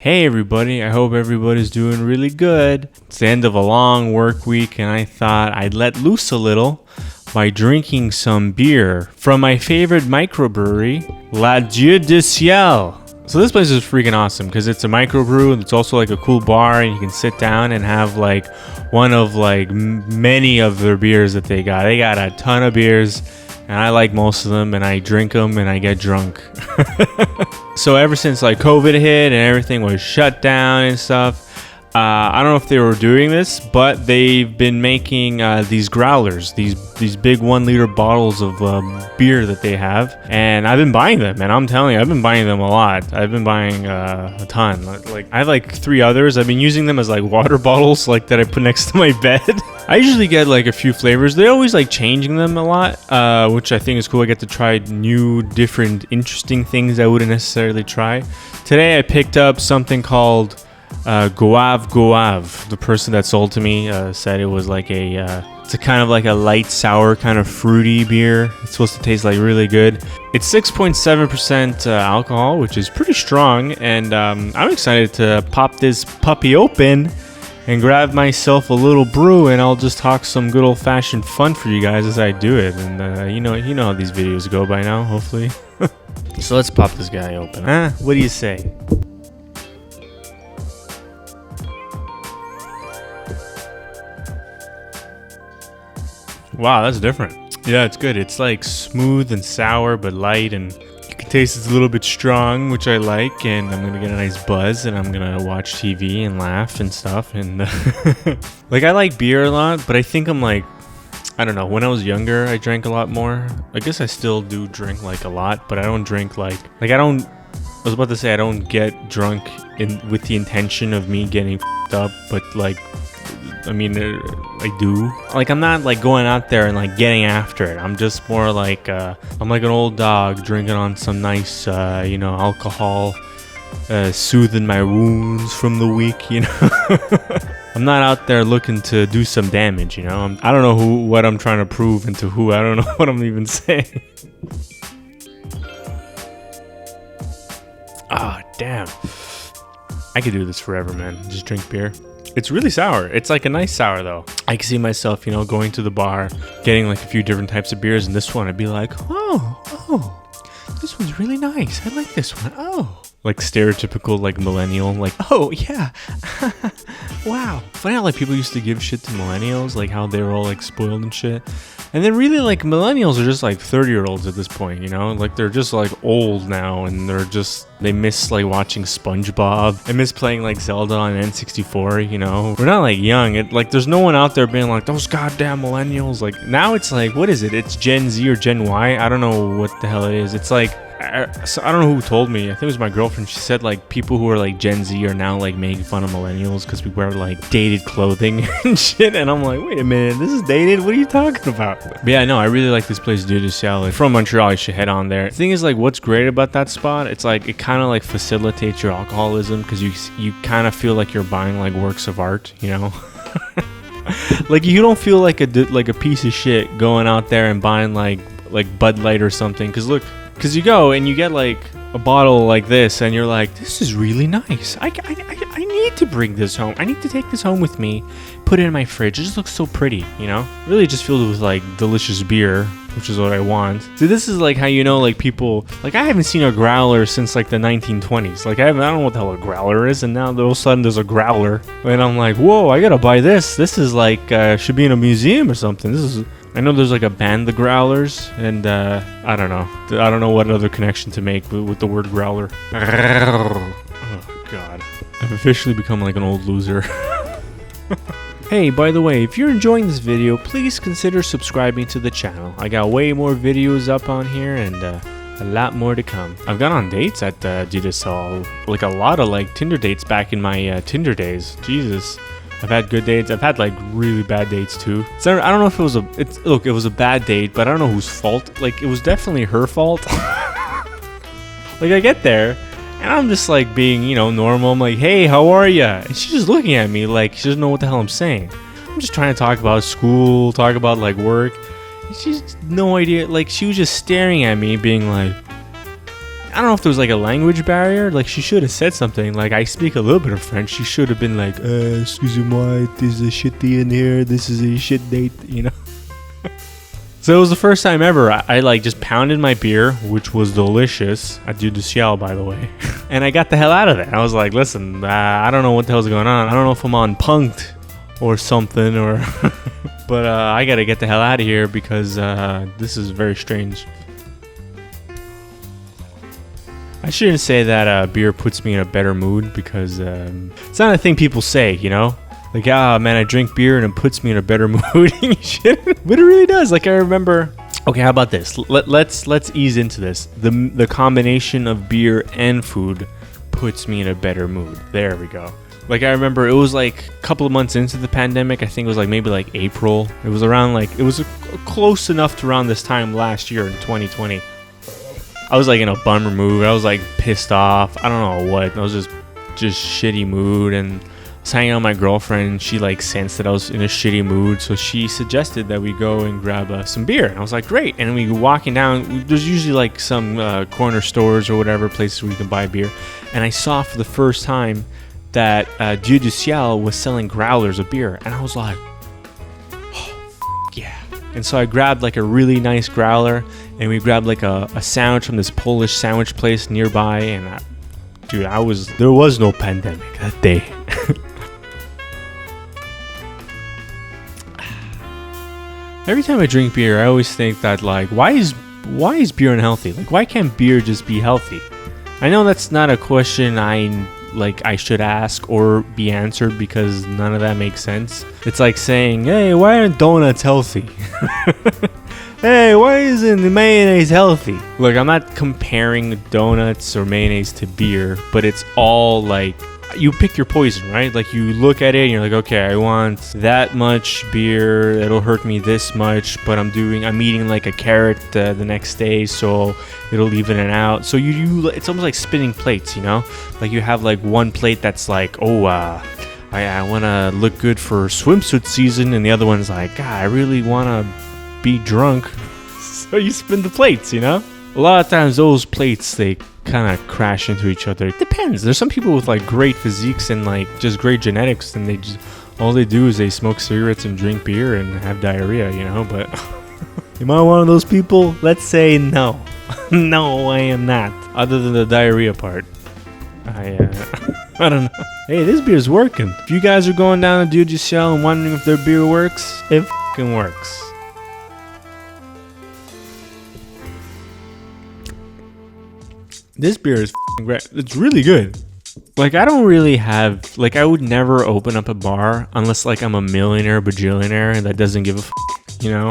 Hey everybody, I hope everybody's doing really good. It's the end of a long work week and I thought I'd let loose a little by drinking some beer from my favorite microbrewery, Dieu du Ciel. So this place is freaking awesome because it's a microbrew and it's also like a cool bar and you can sit down and have like one of like many of their beers that they got. They got a ton of beers and I like most of them and I drink them and I get drunk. So ever since like COVID hit and everything was shut down and stuff, I don't know if they were doing this, but they've been making these growlers, these big 1 liter bottles of beer that they have, and I've been buying them, and I'm telling you, I've been buying them a lot. I've been buying a ton. Like I have like 3 others. I've been using them as like water bottles, like that I put next to my bed. I usually get like a few flavors. They're always like changing them a lot, which I think is cool. I get to try new, different, interesting things I wouldn't necessarily try. Today I picked up something called Guava Beer. The person that sold to me said it was like it's a kind of like a light sour kind of fruity beer. It's supposed to taste like really good. It's 6.7% alcohol, which is pretty strong, and I'm excited to pop this puppy open and grab myself a little brew, and I'll just talk some good old-fashioned fun for you guys as I do it. And you know how these videos go by now, hopefully. So let's pop this guy open. What do you say? Wow, that's different. Yeah, it's good. It's like smooth and sour, but light, and you can taste it's a little bit strong, which I like. And I'm gonna get a nice buzz, and I'm gonna watch TV and laugh and stuff. And like, I like beer a lot, but I think I'm like, I don't know. When I was younger, I drank a lot more. I guess I still do drink like a lot, but I don't drink like I don't. I was about to say I don't get drunk with the intention of me getting f***ed up, but like, I mean, I do. Like, I'm not like going out there and like getting after it. I'm just more like I'm like an old dog drinking on some nice alcohol, soothing my wounds from the week, I'm not out there looking to do some damage, I don't know what I'm trying to prove and to who. I don't know what I'm even saying. Ah, damn. I could do this forever, man. Just drink beer. It's really sour. It's like a nice sour, though. I can see myself, going to the bar, getting like a few different types of beers, and this one I'd be like, oh, this one's really nice. I like this one. Oh. Like stereotypical, like millennial, like, oh, yeah. Wow. Funny how like people used to give shit to millennials, like how they were all like spoiled and shit. And then really like millennials are just like 30-year-olds at this point, like they're just like old now, and they miss like watching SpongeBob. They miss playing like Zelda on N64, We're not like young. Like there's no one out there being like, those goddamn millennials. Like now it's like, what is it? It's Gen Z or Gen Y. I don't know what the hell it is. It's like, so I don't know who told me. I think it was my girlfriend. She said like people who are like Gen Z are now like making fun of millennials because we wear like dated clothing and shit. And I'm like, wait a minute, this is dated? What are you talking about? But yeah, no, I really like this place, Dieu du Ciel. From Montreal, you should head on there. The thing is, like, what's great about that spot? It's like it kind of like facilitates your alcoholism because you kind of feel like you're buying like works of art, Like you don't feel like a piece of shit going out there and buying like Bud Light or something. Because you go and you get like a bottle like this and you're like, this is really nice. I need to bring this home. I need to take this home with me, put it in my fridge. It just looks so pretty, Really just filled with like delicious beer, which is what I want. See, this is like how like people, like I haven't seen a growler since like the 1920s. Like I don't know what the hell a growler is, and now all of a sudden there's a growler. And I'm like, whoa, I gotta buy this. This is like, should be in a museum or something. I know there's like a band, the Growlers, and I don't know. I don't know what other connection to make with the word growler. Oh, God. I've officially become like an old loser. Hey, by the way, if you're enjoying this video, please consider subscribing to the channel. I got way more videos up on here and a lot more to come. I've gone on dates at Dieu du Ciel, like a lot of like Tinder dates back in my Tinder days. Jesus. I've had good dates. I've had like really bad dates too. So I don't know if it was it was a bad date, but I don't know whose fault. Like it was definitely her fault. Like I get there and I'm just like being, normal. I'm like, hey, how are ya? And she's just looking at me like she doesn't know what the hell I'm saying. I'm just trying to talk about school, talk about like work. And she's no idea. Like she was just staring at me being like, I don't know if there was like a language barrier. Like she should have said something. Like I speak a little bit of French. She should have been like, excusez-moi, there's a shitty in here. This is a shit date, you know. So it was the first time ever I like just pounded my beer, which was delicious. At Dieu du Ciel, by the way. And I got the hell out of it. I was like, listen, I don't know what the hell's going on. I don't know if I'm on punked or something, or but I gotta get the hell out of here because this is very strange. I shouldn't say that beer puts me in a better mood because it's not a thing people say, you know? Like, man, I drink beer and it puts me in a better mood. But it really does. Like, I remember... Okay, how about this? Let's ease into this. The combination of beer and food puts me in a better mood. There we go. Like, I remember it was like a couple of months into the pandemic. I think it was like maybe like April. It was around like... It was close enough to around this time last year in 2020. I was like in a bummer mood. I was like pissed off. I don't know what. I was just shitty mood, and I was hanging out with my girlfriend, and she like sensed that I was in a shitty mood, so she suggested that we go and grab some beer. And I was like, great. And we were walking down. There's usually like some corner stores or whatever places where you can buy beer. And I saw for the first time that Dieu du Ciel was selling growlers of beer, and I was like, oh, yeah. And so I grabbed like a really nice growler, and we grabbed like a sandwich from this Polish sandwich place nearby. And there was no pandemic that day. Every time I drink beer, I always think that like, why is beer unhealthy? Like, why can't beer just be healthy? I know that's not a question I should ask or be answered because none of that makes sense. It's like saying, hey, why aren't donuts healthy? Hey, why isn't the mayonnaise healthy? Look, I'm not comparing donuts or mayonnaise to beer, but it's all like, you pick your poison, right? Like you look at it and you're like, okay, I want that much beer, it'll hurt me this much, but I'm eating like a carrot the next day, so it'll even it out. So it's almost like spinning plates, you know? Like you have like one plate that's like, I want to look good for swimsuit season, and the other one's like, God, I really want to be drunk. So you spin the plates, you know? A lot of times those plates, they kind of crash into each other. It depends. There's some people with like great physiques and like just great genetics, and all they do is they smoke cigarettes and drink beer and have diarrhea, you know? But am I one of those people? Let's say no. No, I am not. Other than the diarrhea part. I don't know. Hey, this beer's working. If you guys are going down to Dieu du Ciel and wondering if their beer works, it fucking works. This beer is great. It's really good. Like, I don't really have... Like, I would never open up a bar unless, like, I'm a millionaire, bajillionaire, and that doesn't give a you know?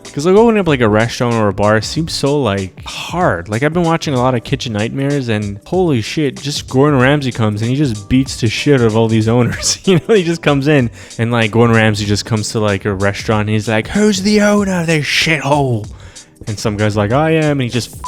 Because, like, opening up, like, a restaurant or a bar seems so, like, hard. Like, I've been watching a lot of Kitchen Nightmares, and holy shit, just Gordon Ramsay comes, and he just beats the shit out of all these owners. You know, he just comes in, and, like, Gordon Ramsay just comes to, like, a restaurant, and he's like, who's the owner of this shithole? And some guy's like, I am, and he just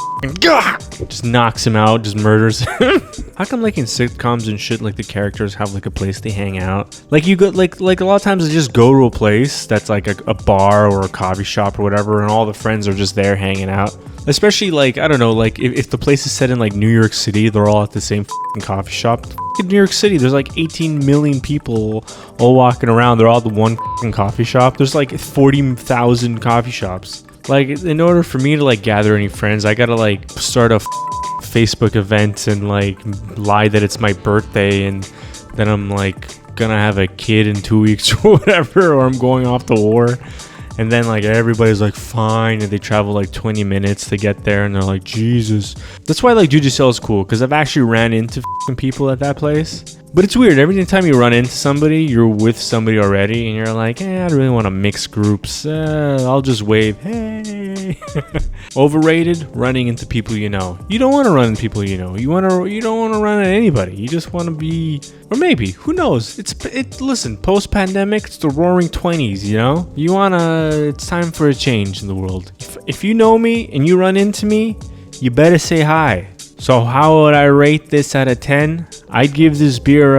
knocks him out, just murders him. How come like in sitcoms and shit, like the characters have like a place they hang out? Like you go like a lot of times they just go to a place that's like a bar or a coffee shop or whatever, and all the friends are just there hanging out. Especially like, I don't know, like if the place is set in like New York City, they're all at the same coffee shop. In New York City, there's like 18 million people all walking around. They're all at the one coffee shop. There's like 40,000 coffee shops. Like, in order for me to, like, gather any friends, I gotta, like, start a Facebook event and, like, lie that it's my birthday and then I'm, like, gonna have a kid in 2 weeks or whatever, or I'm going off to war. And then, like, everybody's, like, fine, and they travel, like, 20 minutes to get there, and they're like, Jesus. That's why, like, Dieu du Ciel is cool, because I've actually ran into people at that place. But it's weird. Every time you run into somebody, you're with somebody already, and you're like, I don't really want to mix groups. I'll just wave, hey. Overrated, running into people you know. You don't want to run into people you know. You don't want to run into anybody. You just want to be, or maybe, who knows? Listen, post-pandemic, it's the roaring 20s, you know? It's time for a change in the world. If you know me and you run into me, you better say hi. So how would I rate this out of 10? I'd give this beer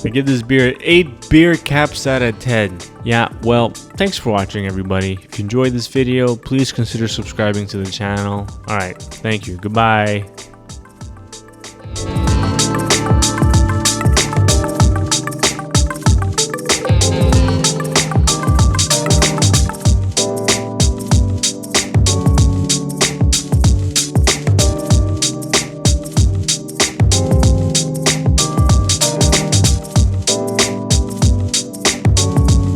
8 beer caps out of 10. Yeah, well, thanks for watching, everybody. If you enjoyed this video, please consider subscribing to the channel. All right, thank you. Goodbye.